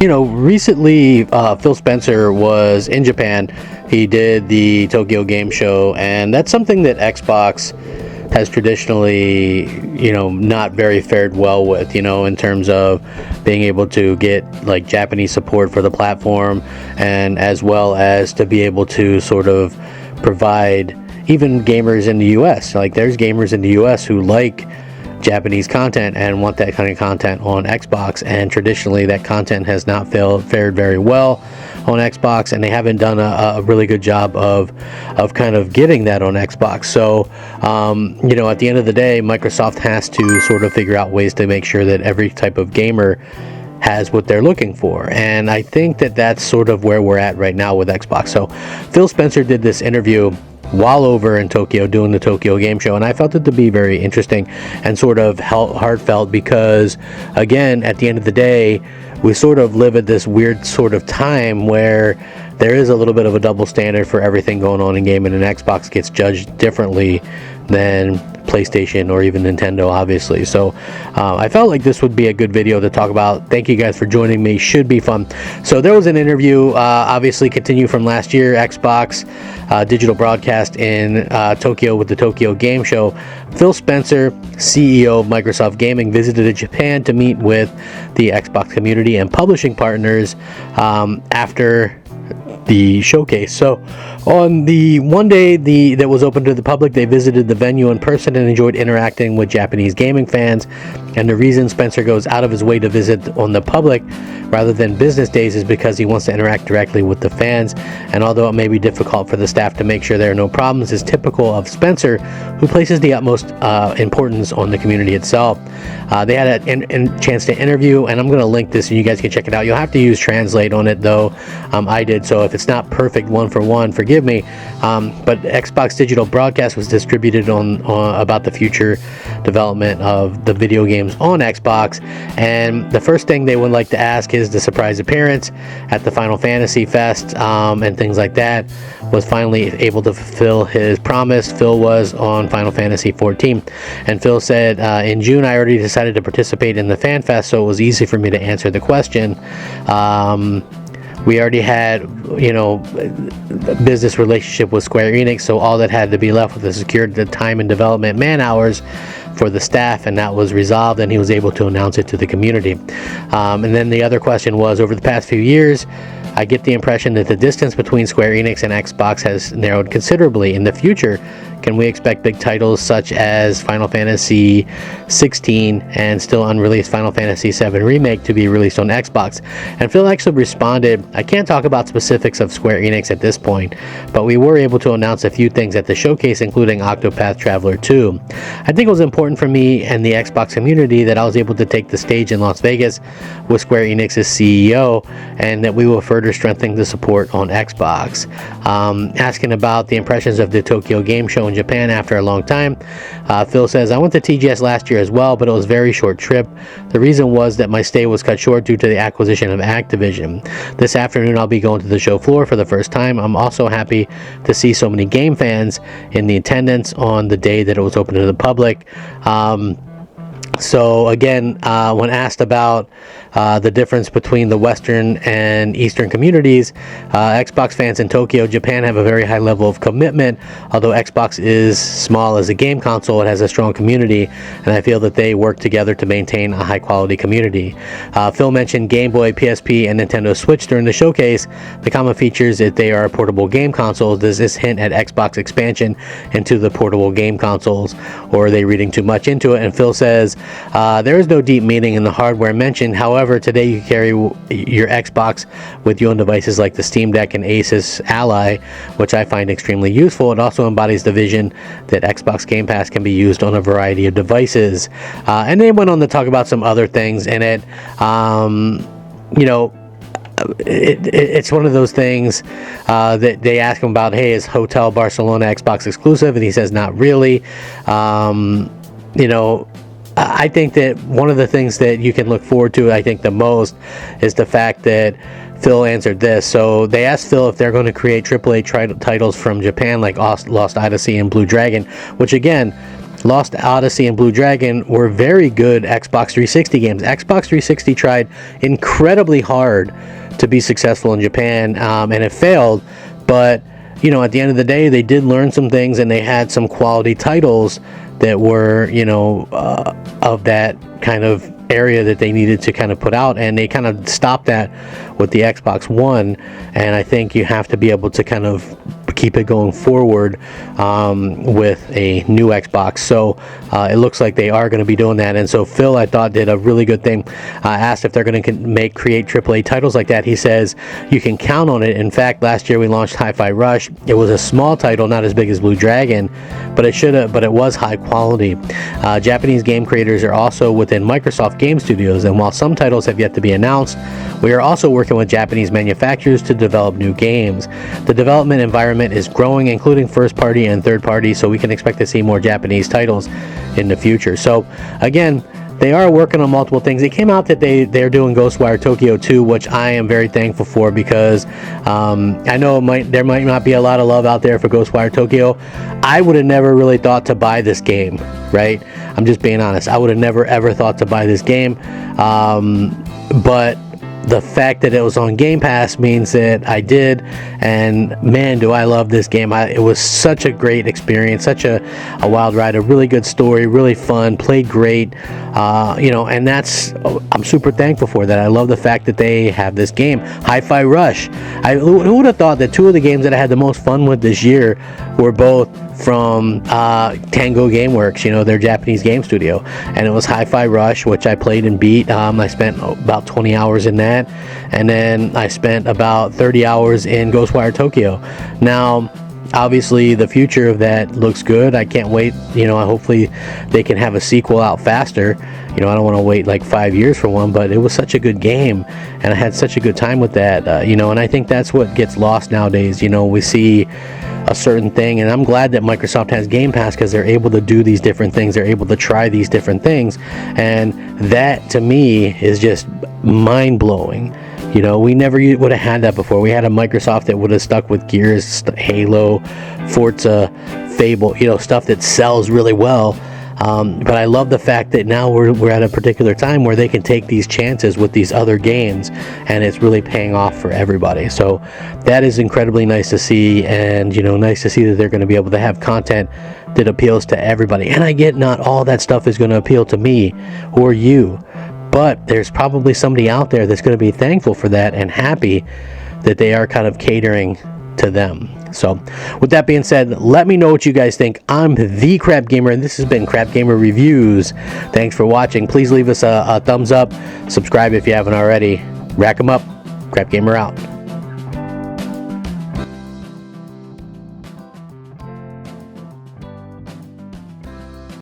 Recently, Phil Spencer was in Japan. He did the Tokyo Game Show, and that's something that Xbox has traditionally, not very fared well with, in terms of being able to get like Japanese support for the platform, and as well as to be able to sort of provide even gamers in the US. Like, there's gamers in the US who like Japanese content and want that kind of content on Xbox, and traditionally that content has not fared very well on Xbox, and they haven't done a really good job of kind of getting that on Xbox. So at the end of the day, Microsoft has to sort of figure out ways to make sure that every type of gamer has what they're looking for, and I think that that's sort of where we're at right now with Xbox. So Phil Spencer did this interview while over in Tokyo doing the Tokyo Game Show, and I felt it to be very interesting and sort of heartfelt, because again, at the end of the day, we sort of live at this weird sort of time where there is a little bit of a double standard for everything going on in gaming, and Xbox gets judged differently than PlayStation or even Nintendo, obviously. So I felt like this would be a good video to talk about. Thank you guys for joining me. Should be fun. So there was an interview, obviously continue from last year, Xbox digital broadcast in Tokyo with the Tokyo Game Show. Phil Spencer, CEO of Microsoft Gaming, visited Japan to meet with the Xbox community and publishing partners after the showcase. So on the one day that was open to the public, they visited the venue in person and enjoyed interacting with Japanese gaming fans. And the reason Spencer goes out of his way to visit on the public rather than business days is because he wants to interact directly with the fans. And although it may be difficult for the staff to make sure there are no problems, is typical of Spencer, who places the utmost importance on the community itself. They had a chance to interview, and I'm going to link this and you guys can check it out. You'll have to use Translate on it though. I did, so if it's not perfect one for one, forgive me. But Xbox digital broadcast was distributed on about the future development of the video games on Xbox, and the first thing they would like to ask is the surprise appearance at the Final Fantasy Fest and things like that. Was finally able to fulfill his promise. Phil was on Final Fantasy 14, and Phil said, in June I already decided to participate in the Fan Fest, so it was easy for me to answer the question. We already had, a business relationship with Square Enix, so all that had to be left was to secure the time and development man hours for the staff, and that was resolved, and he was able to announce it to the community. And then the other question was, over the past few years, I get the impression that the distance between Square Enix and Xbox has narrowed considerably. In the future, can we expect big titles such as Final Fantasy 16 and still unreleased Final Fantasy 7 Remake to be released on Xbox? And Phil actually responded, I can't talk about specifics of Square Enix at this point, but we were able to announce a few things at the showcase, including Octopath Traveler 2. I think it was important for me and the Xbox community that I was able to take the stage in Las Vegas with Square Enix's CEO, and that we will further strengthen the support on Xbox. Asking about the impressions of the Tokyo Game Show in Japan after a long time, Phil says, I went to TGS last year as well, but it was a very short trip. The reason was that my stay was cut short due to the acquisition of Activision. This afternoon I'll be going to the show floor for the first time. I'm also happy to see so many game fans in the attendance on the day that it was open to the public. So again, when asked about the difference between the Western and Eastern communities, Xbox fans in Tokyo, Japan have a very high level of commitment. Although Xbox is small as a game console, it has a strong community, and I feel that they work together to maintain a high quality community. Phil mentioned Game Boy, PSP, and Nintendo Switch during the showcase. The common features that they are portable game consoles. Does this hint at Xbox expansion into the portable game consoles, or are they reading too much into it? And Phil says, there is no deep meaning in the hardware mentioned. However, today you carry your Xbox with you on devices like the Steam Deck and Asus Ally, which I find extremely useful. It also embodies the vision that Xbox Game Pass can be used on a variety of devices. And they went on to talk about some other things in it. It's one of those things that they ask him about, hey, is Hotel Barcelona Xbox exclusive? And he says, not really. I think that one of the things that you can look forward to, I think the most, is the fact that Phil answered this. So they asked Phil if they're going to create AAA titles from Japan like Lost Odyssey and Blue Dragon, which again, Lost Odyssey and Blue Dragon were very good Xbox 360 games. Xbox 360 tried incredibly hard to be successful in Japan, and it failed, but you know, at the end of the day, they did learn some things, and they had some quality titles that were, you know, of that kind of area that they needed to kind of put out, and they kind of stopped that with the Xbox One. And I think you have to be able to kind of keep it going forward with a new Xbox. So it looks like they are going to be doing that. And so Phil, I thought, did a really good thing. Asked if they're going to create AAA titles like that. He says you can count on it. In fact, last year we launched Hi-Fi Rush. It was a small title, not as big as Blue Dragon, but it was high quality. Japanese game creators are also within Microsoft Game Studios, and while some titles have yet to be announced, we are also working with Japanese manufacturers to develop new games. The development environment is growing, including first party and third party, so we can expect to see more Japanese titles in the future. So again, they are working on multiple things. It came out that they're doing Ghostwire Tokyo 2, which I am very thankful for, because I know there might not be a lot of love out there for Ghostwire Tokyo. I would have never really thought to buy this game, right? I'm just being honest. I would have never ever thought to buy this game, but the fact that it was on Game Pass means that I did, and man, do I love this game. It was such a great experience, such a wild ride, a really good story, really fun, played great, you know, and I'm super thankful for that. I love the fact that they have this game. Hi-Fi Rush. Who would have thought that two of the games that I had the most fun with this year were both from Tango Gameworks, you know, their Japanese game studio, and it was Hi-Fi Rush, which I played and beat. I spent about 20 hours in that, and then I spent about 30 hours in Ghostwire Tokyo. Now, obviously, the future of that looks good. I can't wait. You know, hopefully they can have a sequel out faster. You know, I don't want to wait like 5 years for one, but it was such a good game, and I had such a good time with that. You know, and I think that's what gets lost nowadays. You know, we see a certain thing, and I'm glad that Microsoft has Game Pass, because they're able to do these different things. They're able to try these different things, and that to me is just mind-blowing. You know, we never would have had that before. We had a Microsoft that would have stuck with Gears, Halo, Forza, Fable, you know, stuff that sells really well. But I love the fact that now we're at a particular time where they can take these chances with these other games, and it's really paying off for everybody. So that is incredibly nice to see, and you know, nice to see that they're going to be able to have content that appeals to everybody. And I get not all that stuff is going to appeal to me or you, but there's probably somebody out there that's going to be thankful for that and happy that they are kind of catering to them. So with that being said, let me know what you guys think. I'm the Crap Gamer, and this has been Crap Gamer Reviews. Thanks for watching. Please leave us a thumbs up, subscribe if you haven't already. Rack 'em up. Crap Gamer out.